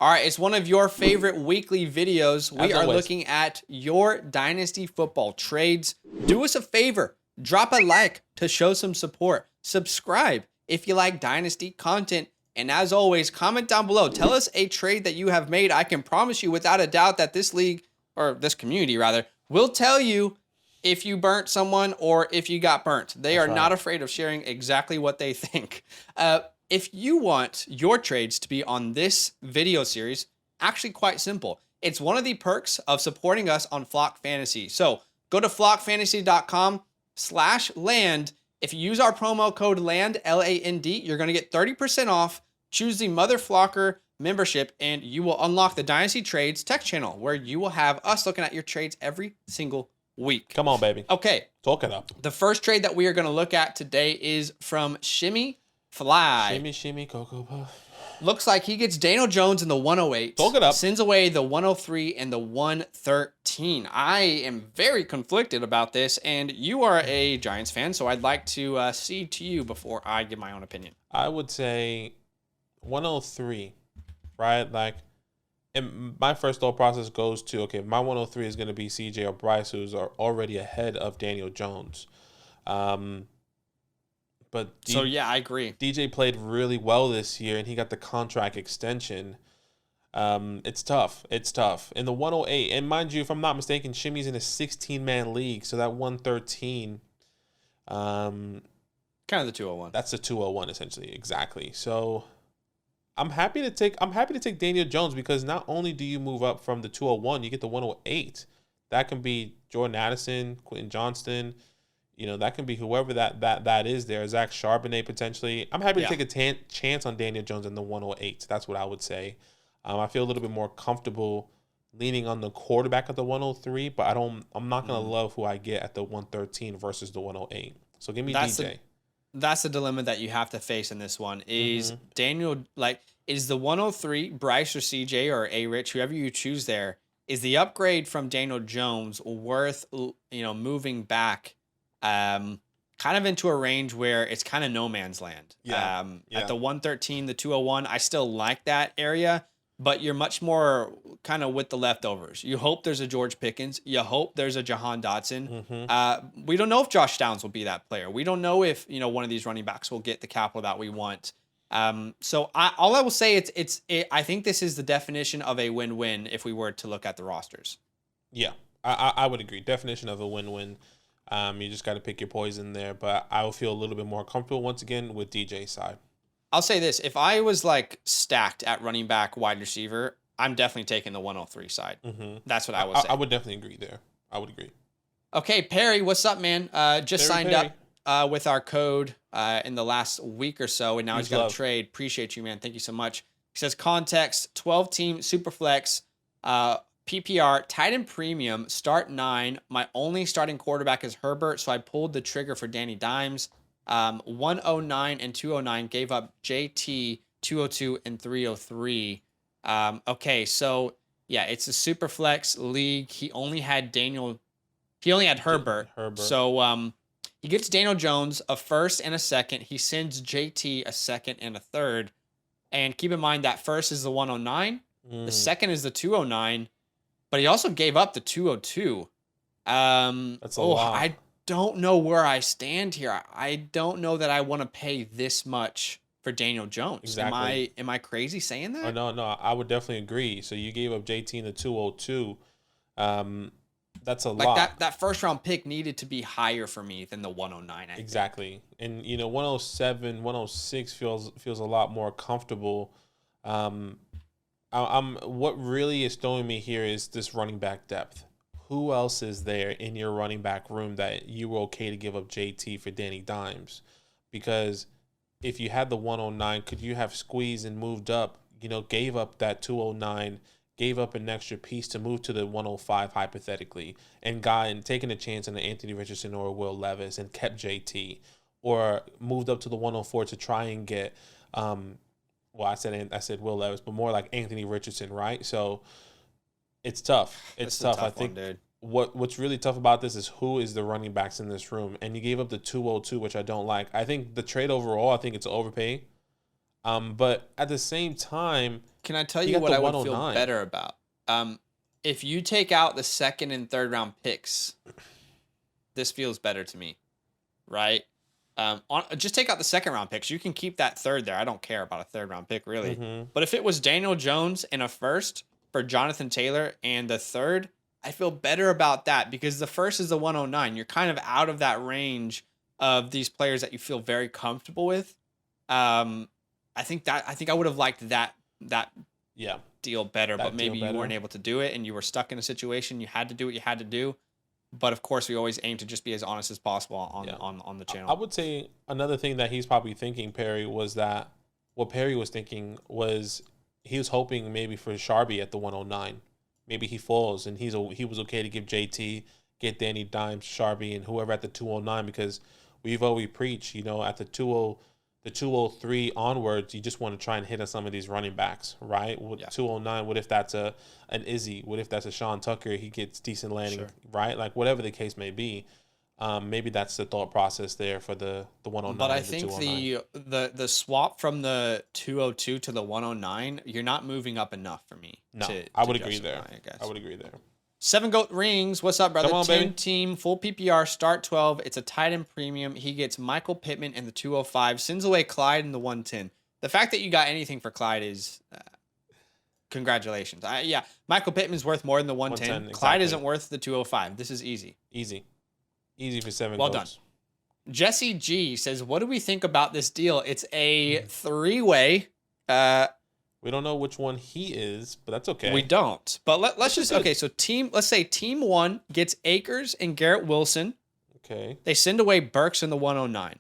All right, it's one of your favorite weekly videos. We As are always. looking at your Dynasty football trades. Do us a favor, drop a like to show some support. Subscribe if you like Dynasty content. And as always, comment down below. Tell us a trade that you have made. I can promise you without a doubt that this league, or this community rather, will tell you if you burnt someone or if you got burnt. They That's are right. not afraid of sharing exactly what they think. If you want your trades to be on this video series, actually quite simple. It's one of the perks of supporting us on Flock Fantasy. So go to flockfantasy.com/land. If you use our promo code LAND, L-A-N-D, you're going to get 30% off. Choose the Mother Flocker membership, and you will unlock the Dynasty Trades text channel, where you will have us looking at your trades every single week. Come on, baby. Okay. Talk it up. The first trade that we are going to look at today is from Shimmy Fly. Shimmy, shimmy, Cocoa Puff. Looks like he gets Daniel Jones in the 108. Talk it up. Sends away the 103 and the 113. I am very conflicted about this, and you are a Giants fan, so I'd like to cede to you before I give my own opinion. I would say 103, right? Like, and my first thought process goes to, okay, my 103 is going to be CJ or Bryce, who's already ahead of Daniel Jones. But So, yeah, I agree. DJ played really well this year, and he got the contract extension. It's tough. It's tough. In the 108, and mind you, if I'm not mistaken, Shimmy's in a 16-man league, so that 113, Kind of the 201. that's the 201 essentially, exactly. So I'm happy to take Daniel Jones, because not only do you move up from the 201, you get the 108. That can be Jordan Addison, Quentin Johnston. You know, that can be whoever that is there. Zach Charbonnet potentially. I'm happy to take a chance on Daniel Jones in the 108. That's what I would say. I feel a little bit more comfortable leaning on the quarterback at the 103, but I'm not gonna love who I get at the 113 versus the 108. So give me DJ. That's the dilemma that you have to face in this one. Is Daniel, like, is the 103 Bryce or CJ or A-Rich, whoever you choose there, is the upgrade from Daniel Jones worth, moving back kind of into a range where it's kind of no man's land? At the 113, the 201, I still like that area, but you're much more kind of with the leftovers. You hope there's a George Pickens. You hope there's a Jahan Dotson. We don't know if Josh Downs will be that player. We don't know if, one of these running backs will get the capital that we want. So all I will say, I think this is the definition of a win-win if we were to look at the rosters. Yeah, I would agree. Definition of a win-win. You just got to pick your poison there, but I will feel a little bit more comfortable once again with DJ's side. I'll say this. If I was like stacked at running back, wide receiver, I'm definitely taking the 103 side. That's what I would say. I would definitely agree there. I would agree. Okay, Perry, what's up, man? Just signed up with our code in the last week or so, and now he's got a trade. Appreciate you, man. Thank you so much. He says, context, 12-team Superflex, PPR, tight end premium, start 9. My only starting quarterback is Herbert, so I pulled the trigger for Danny Dimes. 109 and 209, gave up JT, 202 and 303. Okay, so yeah, it's a Superflex league. He only had Herbert. So he gets Daniel Jones, a first and a second. He sends JT a second and a third. And keep in mind that first is the 109. The second is the 209. But he also gave up the 202. That's a lot. I don't know where I stand here. I don't know that I want to pay this much for Daniel Jones. Exactly. Am I crazy saying that? Oh, no, I would definitely agree. So you gave up JT in the 202. That's a lot. That first round pick needed to be higher for me than the 109. Exactly. And 107, 106 feels a lot more comfortable. What really is throwing me here is this running back depth. Who else is there in your running back room that you were okay to give up JT for Danny Dimes? Because if you had the 109, could you have squeezed and moved up, gave up that 209, gave up an extra piece to move to the 105 hypothetically, and taken a chance on an Anthony Richardson or a Will Levis and kept JT, or moved up to the 104 to try and get, I said Will Levis, but more like Anthony Richardson, right? So it's tough. It's tough. I think what's really tough about this is who is the running backs in this room. And you gave up the 202, which I don't like. I think the trade overall, I think it's overpay. But at the same time, can I tell you what I would feel better about? If you take out the second and third round picks, this feels better to me, right? Just take out the second round picks. You can keep that third there. I don't care about a third round pick really. But if it was Daniel Jones and a first for Jonathan Taylor and the third, I feel better about that because the first is the 109. You're kind of out of that range of these players that you feel very comfortable with. I think I would have liked that deal better, but maybe you weren't able to do it and you were stuck in a situation. You had to do what you had to do. But of course, we always aim to just be as honest as possible on the channel. I would say another thing that he's probably thinking, Perry, was that what Perry was thinking was he was hoping maybe for Sharby at the 109. Maybe he falls and he was okay to give JT, get Danny Dimes, Sharby, and whoever at the 209 because we've always preached, at the 203 onwards, you just want to try and hit on some of these running backs, right? With 209, what if that's an Izzy? What if that's a Sean Tucker? He gets decent landing, right? Like whatever the case may be. Maybe that's the thought process there for the 109. But I think the swap from the 202 to the 109, you're not moving up enough for me. No, I would agree there. I would agree there. 7 Goat Rings. What's up, brother? Come on, 10 baby. team, full PPR, start 12. It's a tight end premium. He gets Michael Pittman in the 205, sends away Clyde in the 110. The fact that you got anything for Clyde is congratulations. Michael Pittman's worth more than the 110. Exactly. Clyde isn't worth the 205. This is easy. Easy for 7 well goats. Done. Jesse G says, what do we think about this deal? It's a 3-way. We don't know which one he is, but that's okay. We don't. But let's just so let's say team 1 gets Akers and Garrett Wilson. Okay. They send away Burks in the 109.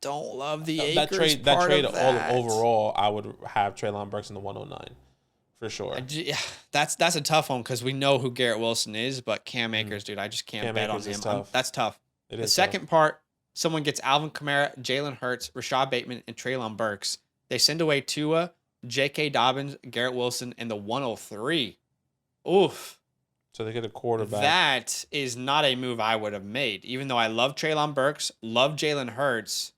Don't love the Akers part of that. Overall, I would have Treylon Burks in the 109 for sure. That's a tough one because we know who Garrett Wilson is, but Cam Akers, dude, I just can't bet on him. That's tough. The second part, someone gets Alvin Kamara, Jalen Hurts, Rashad Bateman, and Treylon Burks. They send away Tua, J.K. Dobbins, Garrett Wilson, and the 103. Oof. So they get a quarterback. That is not a move I would have made, even though I love Treylon Burks, love Jalen Hurts.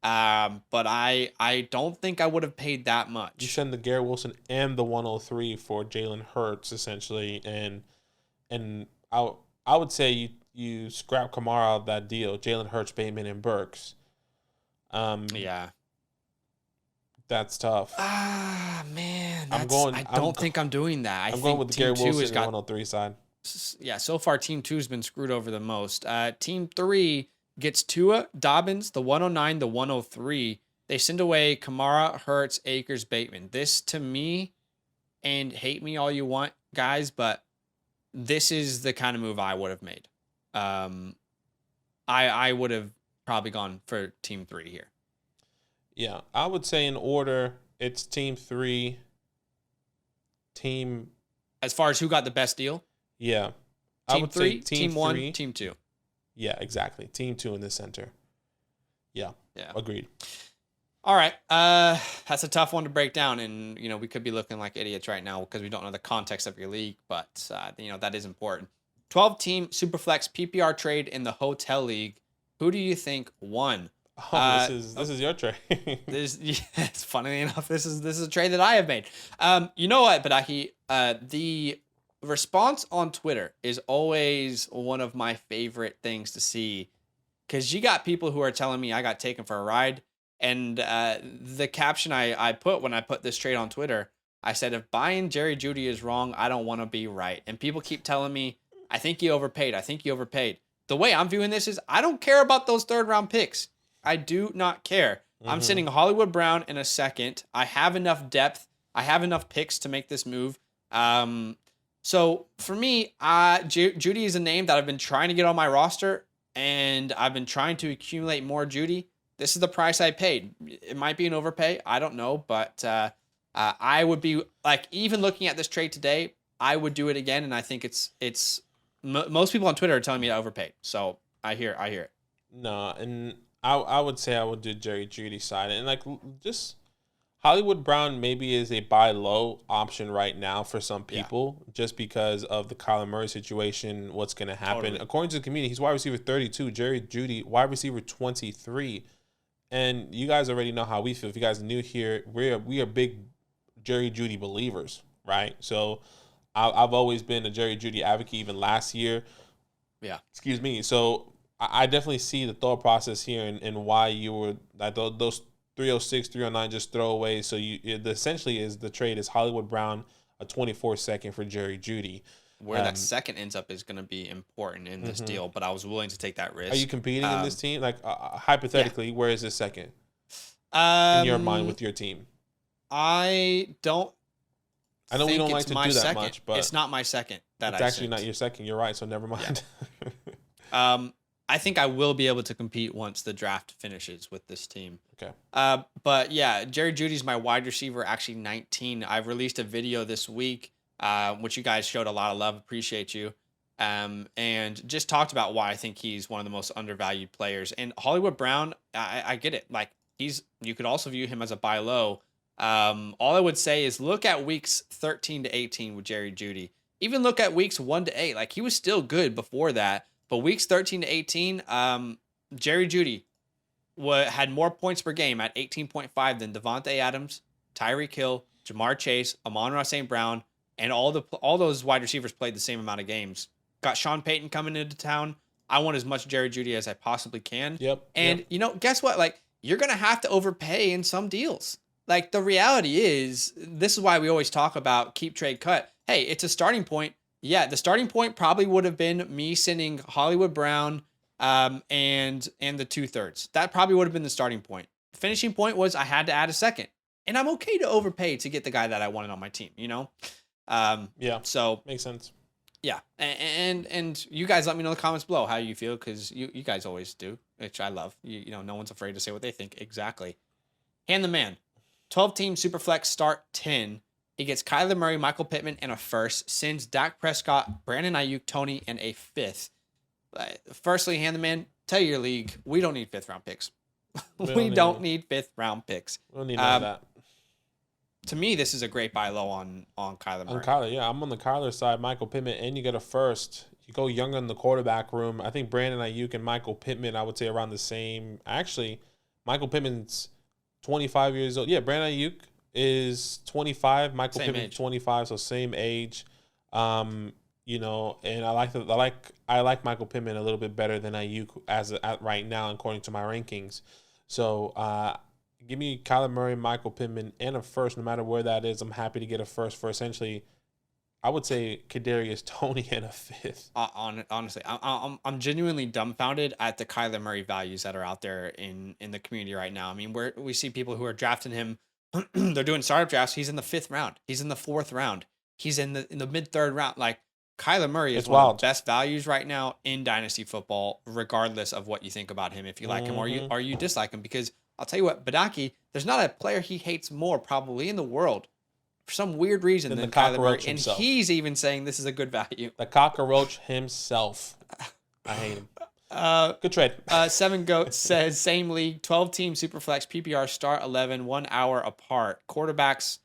But I don't think I would have paid that much. You send the Garrett Wilson and the 103 for Jalen Hurts, essentially. And I would say you scrap Kamara out of that deal, Jalen Hurts, Bateman, and Burks. Yeah. That's tough. Man. I don't think I'm doing that. I'm going with the Garrett Wilson 103 side. Yeah, so far Team 2 has been screwed over the most. Team 3 gets Tua, Dobbins, the 109, the 103. They send away Kamara, Hurts, Akers, Bateman. This to me, and hate me all you want, guys, but this is the kind of move I would have made. I would have probably gone for Team 3 here. Yeah, I would say in order, it's Team 3, Team... As far as who got the best deal? Yeah. Team 3, Team 1, Team 2. Yeah, exactly. Team 2 in the center. Yeah. Agreed. All right. That's a tough one to break down, and, we could be looking like idiots right now because we don't know the context of your league, but, that is important. 12-team Superflex PPR trade in the Hotel League. Who do you think won? Oh, this is your trade. It's funny enough, this is a trade that I have made. You know what, Badaki? The response on Twitter is always one of my favorite things to see, because you got people who are telling me I got taken for a ride, and the caption I put when I put this trade on Twitter, I said, if buying Jerry Jeudy is wrong, I don't want to be right. And people keep telling me, I think you overpaid. The way I'm viewing this is I don't care about those third-round picks. I do not care. Mm-hmm. I'm sending Hollywood Brown in a second. I have enough depth. I have enough picks to make this move. So for me, Jeudy is a name that I've been trying to get on my roster, and I've been trying to accumulate more Jeudy. This is the price I paid. It might be an overpay. I don't know, but I would be like, even looking at this trade today, I would do it again, and I think it's most people on Twitter are telling me I overpaid. So I hear it. No, and I would say I would do Jerry Jeudy side, and like just Hollywood Brown maybe is a buy low option right now for some people, just because of the Kyler Murray situation. What's going to happen? Totally. According to the community, he's wide receiver 32. Jerry Jeudy, wide receiver 23, and you guys already know how we feel. If you guys are new here, we are big Jerry Jeudy believers, right? So I've always been a Jerry Jeudy advocate, even last year. Yeah. Excuse me. So I definitely see the thought process here and why you were like those 306, 309 just throw away. So essentially is the trade is Hollywood Brown, a 24-second for Jerry Jeudy. Where that second ends up is going to be important in this deal, but I was willing to take that risk. Are you competing in this team? Like hypothetically, where is this second in your mind with your team? I know we don't like to do that much, but it's not my second. It's actually not your second. You're right. So never mind. Yeah. I think I will be able to compete once the draft finishes with this team. Okay. But yeah, Jerry Jeudy's my wide receiver, actually 19. I've released a video this week, which you guys showed a lot of love. Appreciate you. And just talked about why I think he's one of the most undervalued players. And Hollywood Brown, I get it. Like you could also view him as a buy low. All I would say is look at weeks 13 to 18 with Jerry Jeudy. Even look at weeks 1 to 8. Like he was still good before that. But weeks 13 to 18, Jerry Jeudy had more points per game at 18.5 than Devontae Adams, Tyreek Hill, Jamar Chase, Amon-Ra St. Brown, and all those wide receivers played the same amount of games. Got Sean Payton coming into town. I want as much Jerry Jeudy as I possibly can. Yep. And guess what? Like you're gonna have to overpay in some deals. Like the reality is, this is why we always talk about keep, trade, cut. Hey, it's a starting point. Yeah, the starting point probably would have been me sending Hollywood Brown and the 2/3. That probably would have been the starting point. The finishing point was I had to add a second. And I'm okay to overpay to get the guy that I wanted on my team, Yeah. So makes sense. Yeah. And you guys let me know in the comments below how you feel, because you guys always do, which I love. No one's afraid to say what they think. Exactly. Hand the man. 12-team Superflex start 10. He gets Kyler Murray, Michael Pittman, and a first. Sends Dak Prescott, Brandon Ayuk, Tony, and a fifth. Firstly, hand the man, tell your league, we don't need fifth-round picks. We don't need fifth-round picks. We don't need none of that. To me, this is a great buy low on Kyler Murray. On Kyler, yeah. I'm on the Kyler side, Michael Pittman, and you get a first. You go younger in the quarterback room. I think Brandon Ayuk and Michael Pittman, I would say around the same. Actually, Michael Pittman's 25 years old. Yeah, Brandon Ayuk is 25. Michael Pittman's 25, so same age. And I like Michael Pittman a little bit better than Ayuk at right now, according to my rankings. So give me Kyler Murray, Michael Pittman, and a first, no matter where that is. I'm happy to get a first for essentially, I would say Kadarius Toney and a fifth. Honestly, I'm genuinely dumbfounded at the Kyler Murray values that are out there in the community right now. I mean, we see people who are drafting him. They're doing startup drafts. He's in the 5th round. He's in the 4th round. He's in the mid-3rd round. Like Kyler Murray is one of the best values right now in dynasty football, regardless of what you think about him. If you like him or you dislike him, because I'll tell you what, Badaki, there's not a player he hates more probably in the world for some weird reason than Kyler Murray. And he's even saying this is a good value. The cockroach himself. I hate him. Good trade. 7 Goat says, same league, 12-team Superflex PPR start 11, 1 hour apart. Quarterbacks,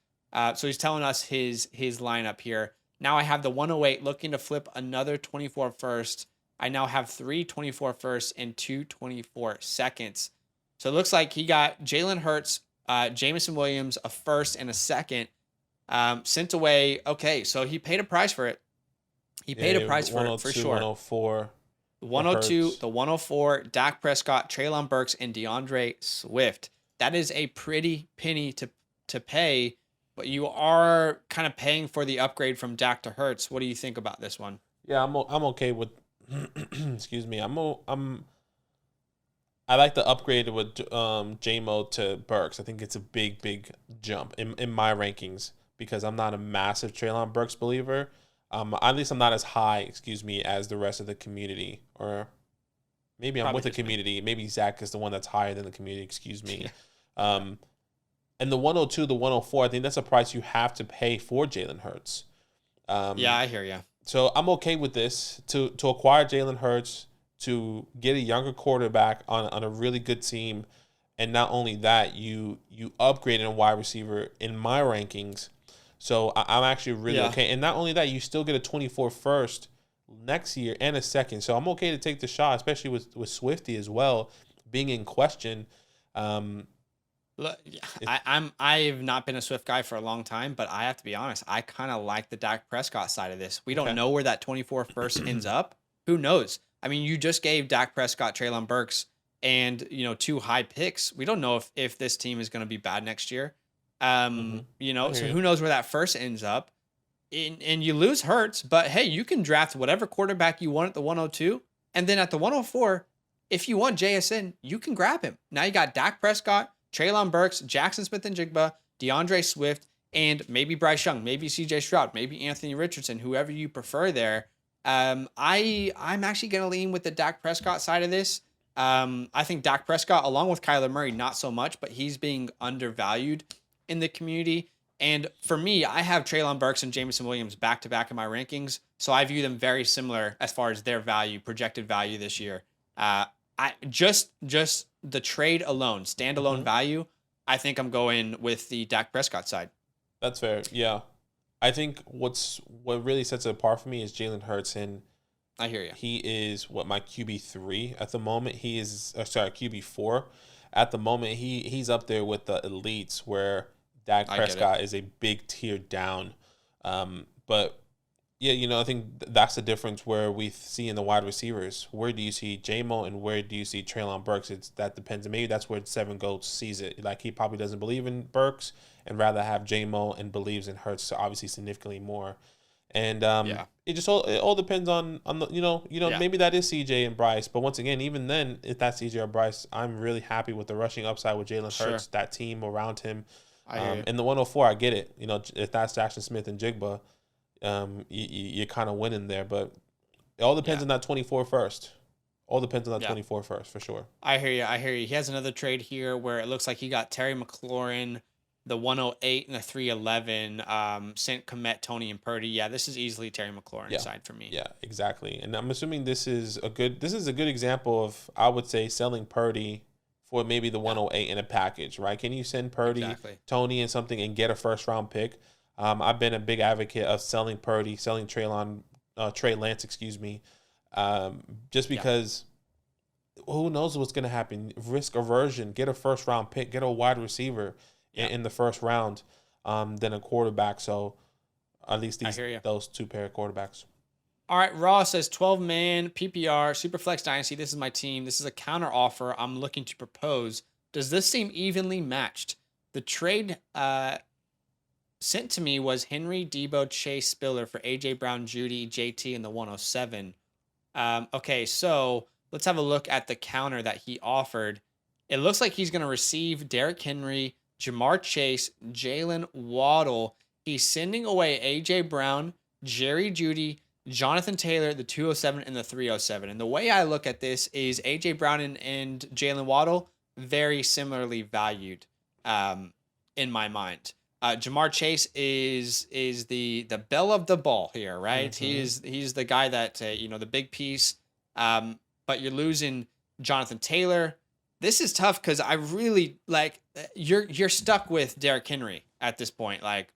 so he's telling us his lineup here. Now I have the 108 looking to flip another 24 first. I now have 3 24 firsts and 2 24 seconds. So it looks like he got Jalen Hurts, Jameson Williams, a first and a second sent away. Okay, so he paid a price for it. He paid a price for it, for sure. 104. 102, the 104, Dak Prescott, Treylon Burks, and DeAndre Swift. That is a pretty penny to pay, but you are kind of paying for the upgrade from Dak to Hurts. What do you think about this one? Yeah, I'm okay with. Excuse me. I like the upgrade with JMO to Burks. I think it's a big jump in my rankings because I'm not a massive Treylon Burks believer. At least I'm not as high, as the rest of the community. Or maybe I'm with the community. Maybe Zach is the one that's higher than the community, And the 102, the 104, I think that's a price you have to pay for Jalen Hurts. Yeah, I hear you. So I'm okay with this. To acquire Jalen Hurts, to get a younger quarterback on a really good team, and not only that, you upgraded a wide receiver in my rankings. So I'm actually really okay. And not only that, you still get a 24 first next year and a second. So I'm okay to take the shot, especially with Swifty as well being in question. Look, I've not been a Swift guy for a long time, but I have to be honest. I kind of like the Dak Prescott side of this. We don't know where that 24 first ends up. Who knows? I mean, you just gave Dak Prescott, Treylon Burks, and 2 high picks. We don't know if this team is going to be bad next year. So who knows where that first ends up? And you lose Hurts, but hey, you can draft whatever quarterback you want at the 102, and then at the 104, if you want JSN, you can grab him. Now you got Dak Prescott, Treylon Burks, Jackson Smith-Njigba, DeAndre Swift, and maybe Bryce Young, maybe CJ Stroud, maybe Anthony Richardson, whoever you prefer there. I'm actually going to lean with the Dak Prescott side of this. I think Dak Prescott, along with Kyler Murray, not so much, but he's being undervalued in the community. And for me, I have Treylon Burks and Jameson Williams back-to-back in my rankings, so I view them very similar as far as their value, projected value this year. I just the trade alone, standalone value, I think I'm going with the Dak Prescott side. That's fair. Yeah. I think what really sets it apart for me is Jalen Hurts, and I hear you. He is my QB3 at the moment. He is QB4 at the moment. He's up there with the elites where Dak Prescott is a big tier down. But yeah, I think that's the difference where we see in the wide receivers. Where do you see J-Mo and where do you see Treylon Burks? That depends. And maybe that's where Seven Goats sees it. Like, he probably doesn't believe in Burks and rather have J-Mo, and believes in Hurts obviously significantly more. And it all depends on the maybe that is CJ and Bryce. But once again, even then, if that's CJ or Bryce, I'm really happy with the rushing upside with Jalen Hurts, that team around him. In the 104, I get it. If that's Jackson Smith and Jigba, you're kind of winning there, but it all depends on that 24 first. All depends on that 24 first, for sure. I hear you. He has another trade here where it looks like he got Terry McLaurin, the 108 and the 311, sent Kmet, Tony, and Purdy. Yeah, this is easily Terry McLaurin side for me. Yeah, exactly. And I'm assuming this is a good example of, I would say, selling Purdy for maybe the 108 in a package, right? Can you send Purdy, Tony, and something and get a first-round pick? I've been a big advocate of selling Purdy, selling Trey Lance, just because who knows what's going to happen. Risk aversion, get a first-round pick, get a wide receiver in the first round, than a quarterback. So at least those 2 pair of quarterbacks. All right, Ross says 12-man PPR Superflex Dynasty. This is my team. This is a counter offer I'm looking to propose. Does this seem evenly matched? The trade sent to me was Henry, Debo, Chase, Spiller for AJ Brown, Judy, JT, and the 107. Okay, so let's have a look at the counter that he offered. It looks like he's going to receive Derrick Henry, Jamar Chase, Jalen Waddle. He's sending away AJ Brown, Jerry Judy, Jonathan Taylor, the 207 and the 307. And the way I look at this is AJ Brown and Jalen Waddle very similarly valued in my mind. Jamar Chase is the belle of the ball here, right? He's the guy that the big piece. But you're losing Jonathan Taylor. This is tough because I really like you're stuck with Derrick Henry at this point. Like,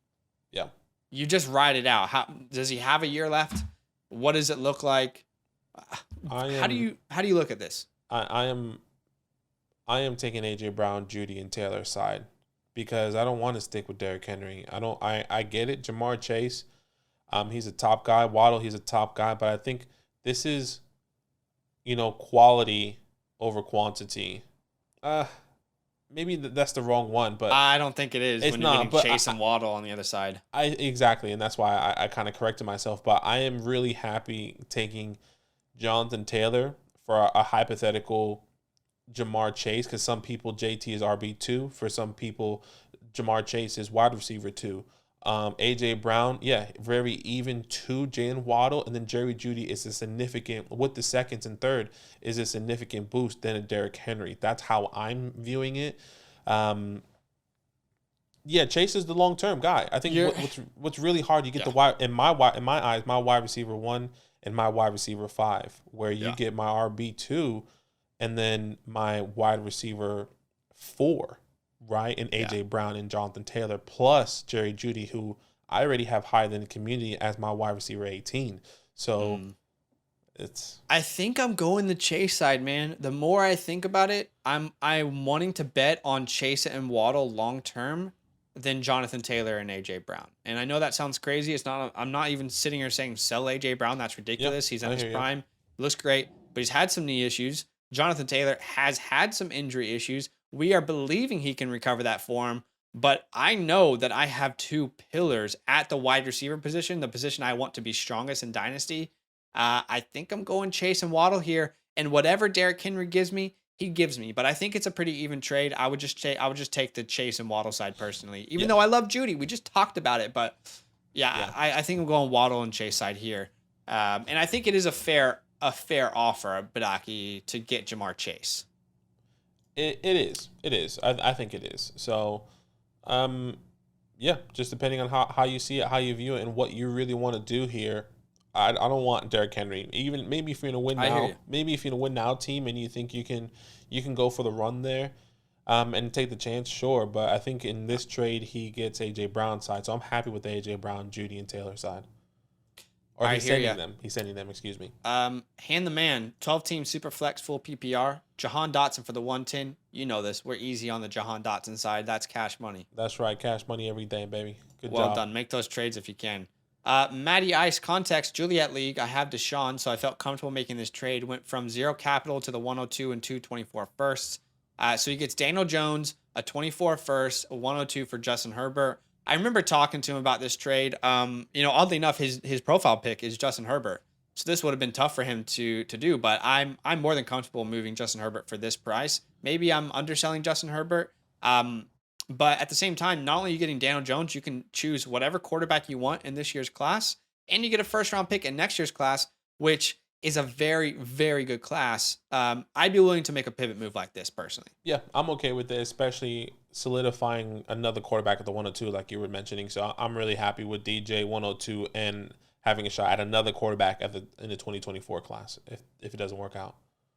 you just ride it out. How does he have a year left? What does it look like? How do you look at this? I am taking AJ Brown, Judy, and Taylor's side because I don't want to stick with Derrick Henry. I get it. Jamar Chase, he's a top guy. Waddle, he's a top guy. But I think this is, quality over quantity. Maybe that's the wrong one, but I don't think it is. It's when not. You're Chase and Waddle on the other side. Exactly, and that's why I kind of corrected myself. But I am really happy taking Jonathan Taylor for a hypothetical Jamar Chase, because some people JT is RB2. For some people, Jamar Chase is wide receiver 2. AJ Brown, very even to Jalen Waddle, and then Jerry Judy is a significant, with the seconds and third, is a significant boost than a Derrick Henry. That's how I'm viewing it. Chase is the long term guy. I think what's really hard, you get the wide in my eyes, my wide receiver 1 and my wide receiver 5, where you get my RB2 and then my wide receiver 4. Right, and AJ Brown and Jonathan Taylor plus Jerry Judy, who I already have higher than the community as my wide receiver 18. So I think I'm going the Chase side, man. The more I think about it, I'm wanting to bet on Chase and Waddle long term than Jonathan Taylor and AJ Brown. And I know that sounds crazy. I'm not even sitting here saying sell AJ Brown. That's ridiculous. He's at his prime. He looks great, but he's had some knee issues. Jonathan Taylor has had some injury issues. We are believing he can recover that form, but I know that I have two pillars at the wide receiver position, the position I want to be strongest in Dynasty. I think I'm going Chase and Waddle here, and whatever Derrick Henry gives me, he gives me. But I think it's a pretty even trade. I would just take the Chase and Waddle side personally, even though I love Judy. We just talked about it, but I think I'm going Waddle and Chase side here, and I think it is a fair offer, Badaki, to get Jamar Chase. It is. I think it is. So, just depending on how you see it, how you view it, and what you really want to do here. I don't want Derrick Henry. Even maybe if you're in a win now, team, and you think you can go for the run there, and take the chance, sure. But I think in this trade he gets AJ Brown side, so I'm happy with the AJ Brown, Judy, and Taylor side. Or he's sending them. He's sending them. Excuse me. Hand the man. 12-team super flex full PPR. Jahan Dotson for the 110. You know this. We're easy on the Jahan Dotson side. That's cash money. That's right. Cash money every day, baby. Good job. Well done. Make those trades if you can. Matty Ice context Juliet League. I have Deshaun, so I felt comfortable making this trade. Went from 0 capital to the 102 and 224 firsts. So he gets Daniel Jones, a 24 first, a 102 for Justin Herbert. I remember talking to him about this trade. Oddly enough, his profile pick is Justin Herbert. So this would have been tough for him to do, but I'm more than comfortable moving Justin Herbert for this price. Maybe I'm underselling Justin Herbert. But at the same time, not only are you getting Daniel Jones, you can choose whatever quarterback you want in this year's class, and you get a first-round pick in next year's class, which is a very, very good class. I'd be willing to make a pivot move like this personally. Yeah, I'm okay with it, especially solidifying another quarterback at the 102, like you were mentioning. So I'm really happy with DJ 102 and having a shot at another quarterback in the 2024 class if it doesn't work out.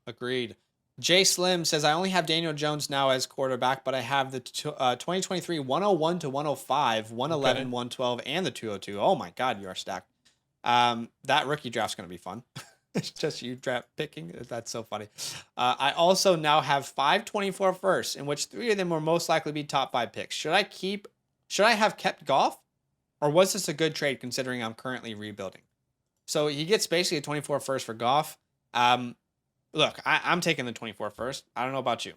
Agreed. Jay Slim says, I only have Daniel Jones now as quarterback, but I have the 2023 101 to 105, 111, 112, and the 202. Oh my God, you are stacked. That rookie draft's going to be fun. It's just you draft picking. That's so funny. I also now have 524 firsts, in which 3 of them will most likely be top 5 picks. Should I have kept Goff, or was this a good trade considering I'm currently rebuilding? So he gets basically a 24 first for Goff. Look, I'm taking the 24 first. I don't know about you.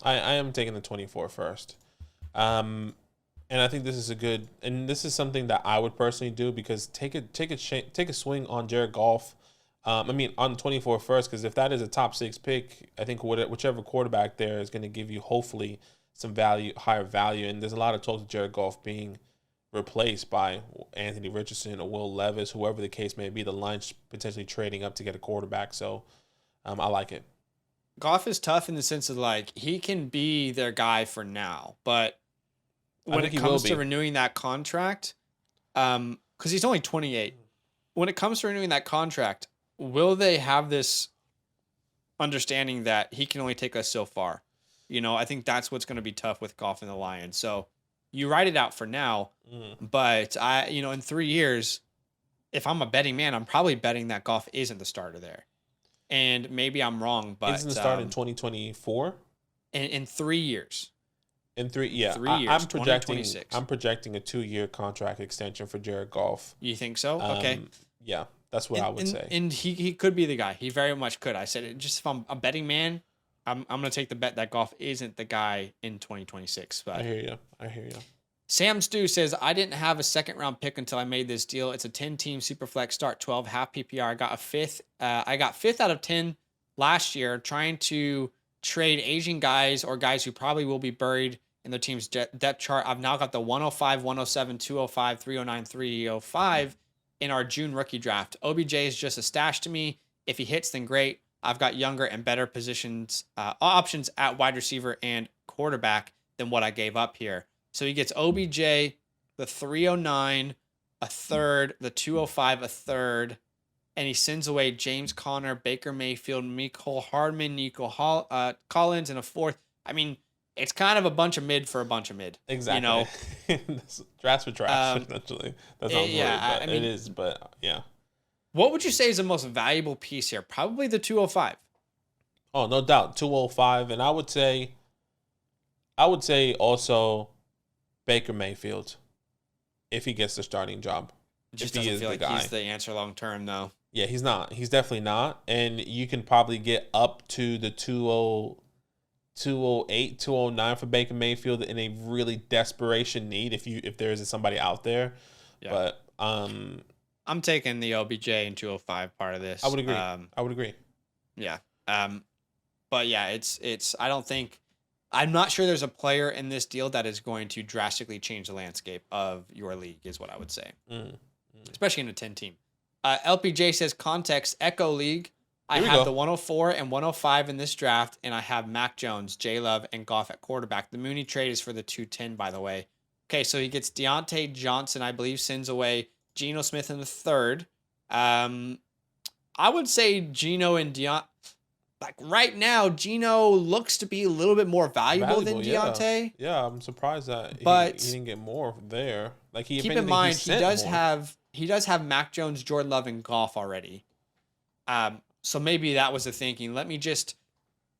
I am taking the 24 first. And I think this is something that I would personally do, because take a swing on Jared Goff. On 24 first, because if that is a top 6 pick, I think whichever quarterback there is going to give you hopefully some higher value. And there's a lot of talk of Jared Goff being replaced by Anthony Richardson or Will Levis, whoever the case may be. The line's potentially trading up to get a quarterback. So I like it. Goff is tough in the sense of he can be their guy for now, but when it comes to renewing that contract, because he's only 28, when it comes to renewing that contract, will they have this understanding that he can only take us so far? I think that's what's going to be tough with Goff and the Lions. So you write it out for now, but in 3 years, if I'm a betting man, I'm probably betting that Goff isn't the starter there. And maybe I'm wrong, but isn't the start in 2024? In 3 years. In 3 years. I'm projecting a 2-year contract extension for Jared Goff. You think so? Okay. Yeah, that's what I would say. And he could be the guy. He very much could. I said, just if I'm a betting man, I'm going to take the bet that Goff isn't the guy in 2026. But I hear you. Sam Stu says, I didn't have a second-round pick until I made this deal. It's a 10-team Superflex start 12, half PPR. I got a fifth. I got 5th out of 10 last year, trying to trade Asian guys or guys who probably will be buried in their team's depth chart. I've now got the 105, 107, 205, 309, 305 in our June rookie draft. OBJ is just a stash to me. If he hits, then great. I've got younger and better positions, options at wide receiver and quarterback than what I gave up here. So he gets OBJ, the 309, a third, the 205, a third, and he sends away James Conner, Baker Mayfield, Mecole Hardman, Nico Collins, and a fourth. I mean, it's kind of a bunch of mid for a bunch of mid. Exactly. Trash for trash, essentially. That's not it is, but yeah. What would you say is the most valuable piece here? Probably the 205. Oh, no doubt, 205, and I would say also Baker Mayfield, if he gets the starting job. Just doesn't feel like he's the answer long term, though. Yeah, he's not. He's definitely not. And you can probably get up to the 208, 209 for Baker Mayfield in a really desperation need if there is somebody out there. Yeah. But I'm taking the OBJ and 205 part of this. I would agree. Yeah. But yeah, I'm not sure there's a player in this deal that is going to drastically change the landscape of your league, is what I would say. Especially in a 10 team. LPJ says context Echo League. I have the 104 and 105 in this draft, and I have Mac Jones, J Love, and Goff at quarterback. The Mooney trade is for the 210, by the way. Okay, so he gets Deontay Johnson, I believe, sends away Geno Smith in the third. I would say Geno and Deontay. Like right now, Geno looks to be a little bit more valuable than Deontay. Yeah, I'm surprised that he didn't get more there. Like keep in mind, he does have Mac Jones, Jordan Love, and Goff already. So maybe that was the thinking. Let me just.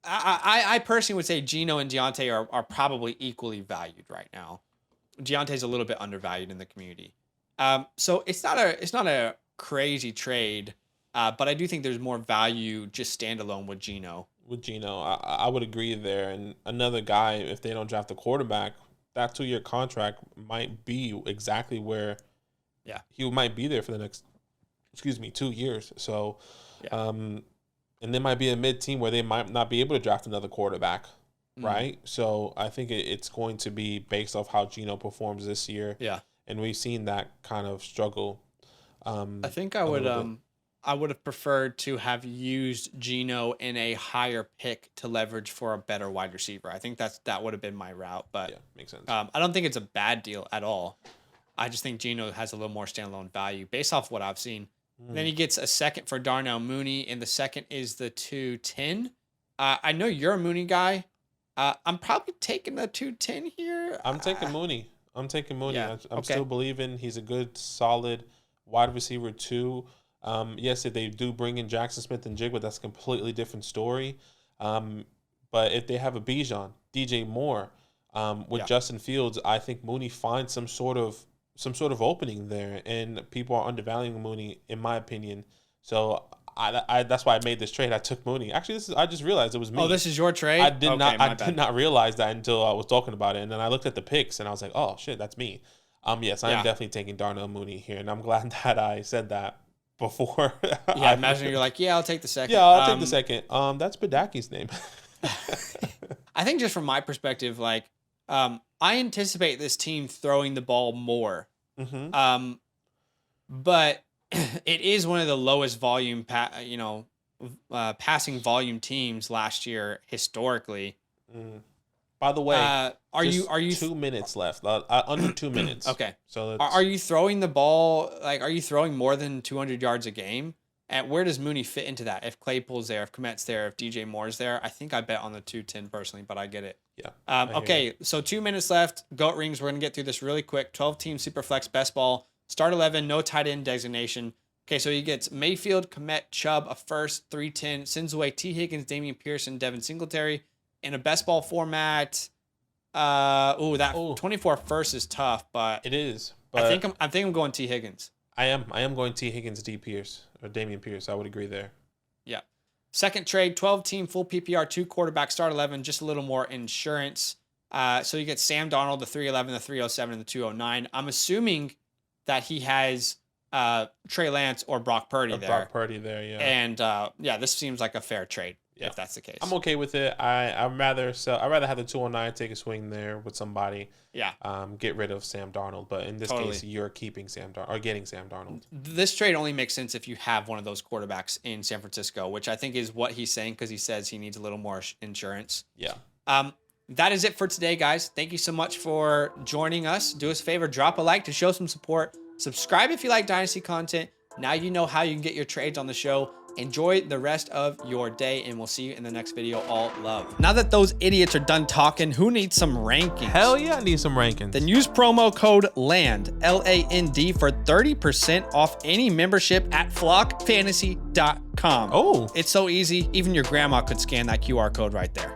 I personally would say Geno and Deontay are probably equally valued right now. Deontay's a little bit undervalued in the community. So it's not a crazy trade. But I do think there's more value just standalone with Geno. I would agree there. And another guy, if they don't draft a quarterback, that 2-year contract might be exactly where he might be there for the next, 2 years. So, and they might be a mid-team where they might not be able to draft another quarterback, right? So I think it's going to be based off how Geno performs this year. Yeah. And we've seen that kind of struggle. I think I would have preferred to have used Geno in a higher pick to leverage for a better wide receiver. I think that would have been my route, but yeah, makes sense. I don't think it's a bad deal at all. I just think Geno has a little more standalone value based off what I've seen. Then he gets a second for Darnell Mooney, and the second is the 210. I know you're a Mooney guy. I'm probably taking the 210 here. I'm taking Mooney. Yeah, I'm still believing he's a good, solid wide receiver too. Yes, if they do bring in Jackson Smith and Jigba, that's a completely different story. But if they have a Bijan, DJ Moore, with Justin Fields, I think Mooney finds some sort of opening there, and people are undervaluing Mooney, in my opinion. So I that's why I made this trade. I took Mooney. Actually, I just realized it was me. Oh, this is your trade? I did not realize that until I was talking about it, and then I looked at the picks and I was like, oh shit, that's me. Yes, I'm definitely taking Darnell Mooney here, and I'm glad that I said that before. Yeah, imagine you're like, I'll take the second. Yeah, I'll take the second. That's Badaki's name. I think just from my perspective, like, I anticipate this team throwing the ball more. But it is one of the lowest volume, passing volume teams last year historically. By the way, are you 2 minutes left? Under 2 minutes. Okay. So are you throwing the ball? Like, are you throwing more than 200 yards a game? And where does Mooney fit into that? If Claypool's there, if Komet's there, if DJ Moore's there, I think I bet on the 210 personally, but I get it. Yeah. Okay. So 2 minutes left. Goat rings. We're gonna get through this really quick. 12-team Superflex best ball. Start 11. No tight end designation. Okay. So he gets Mayfield, Komet, Chubb, a first, 310. Sends away T. Higgins, Damian Pierce, and Devin Singletary. In a best ball format, 24 first is tough, but it is. But I think I'm going T. Higgins. I am going T. Higgins, D. Pierce, or Damian Pierce. I would agree there. Yeah. Second trade, 12-team full PPR, 2 quarterback, start 11, just a little more insurance. So you get Sam Darnold, the 311, the 307, and the 209. I'm assuming that he has Trey Lance or Brock Purdy there. Brock Purdy there, yeah. And this seems like a fair trade. Yeah. If that's the case, I'm okay with it. I'd rather have the 209, take a swing there with somebody. Yeah. Get rid of Sam Darnold, but in this case, you're keeping Sam Darnold or getting Sam Darnold. This trade only makes sense if you have one of those quarterbacks in San Francisco, which I think is what he's saying because he says he needs a little more insurance. Yeah. That is it for today, guys. Thank you so much for joining us. Do us a favor, drop a like to show some support. Subscribe if you like Dynasty content. Now you know how you can get your trades on the show. Enjoy the rest of your day, and we'll see you in the next video. All love. Now that those idiots are done talking, who needs some rankings? Hell yeah, I need some rankings. Then use promo code LAND, L-A-N-D, for 30% off any membership at flockfantasy.com. Oh. It's so easy, even your grandma could scan that QR code right there.